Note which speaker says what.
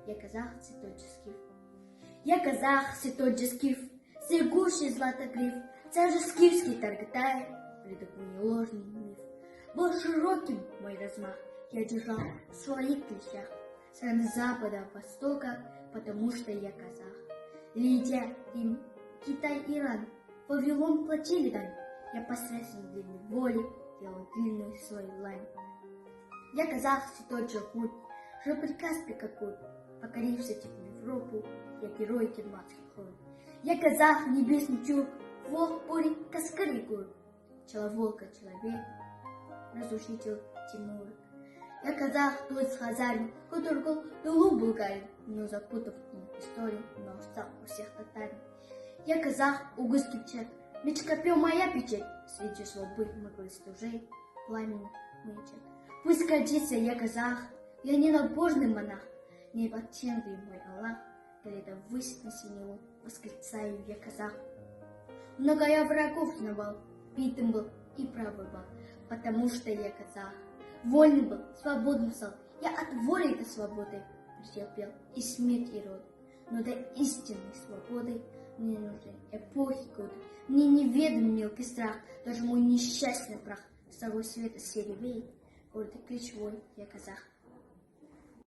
Speaker 1: я казах, цветочий скиф. Я казах, цветочий скиф, стригущий златогриф, царь же скифский Таргатай, придумал не ложный миф. Был широким мой размах, я держал в своих клещах, страны запада, востока, потому что я казах. Лидия, Рим, Китай, Иран, Вавилон платили дань, я посредством длинной воли делал длинную свою лань. Я казах, цветочий путь, жил при Каспе какой, покоривший теплую Европу, я герой кирманских войн. Я казах, небесный чур, волк, буря, каскарый гор, человека, человек, разрушитель Тимур. Я казах, тот с Хазарин, который был Тулу Булгарин, но запутав в историю, но стал у всех татарин. Я казах, угуз Кипчак, меч копье моя печать, свечи слабы, могли стужей, пламени мычат. Пусть гордится я казах, я не набожный монах, не почтенный мой Аллах, когда высь на синеву, восклицаю я казах. Много я врагов знавал, битым был и правый был, потому что я казах. Вольный был, свободным стал, я от воли до свободы претерпел и смерть, и род. Но до истинной свободы мне нужны эпохи годы, мне неведом мелкий страх, даже мой несчастный прах с того света серебей, гордый ключевой я казах.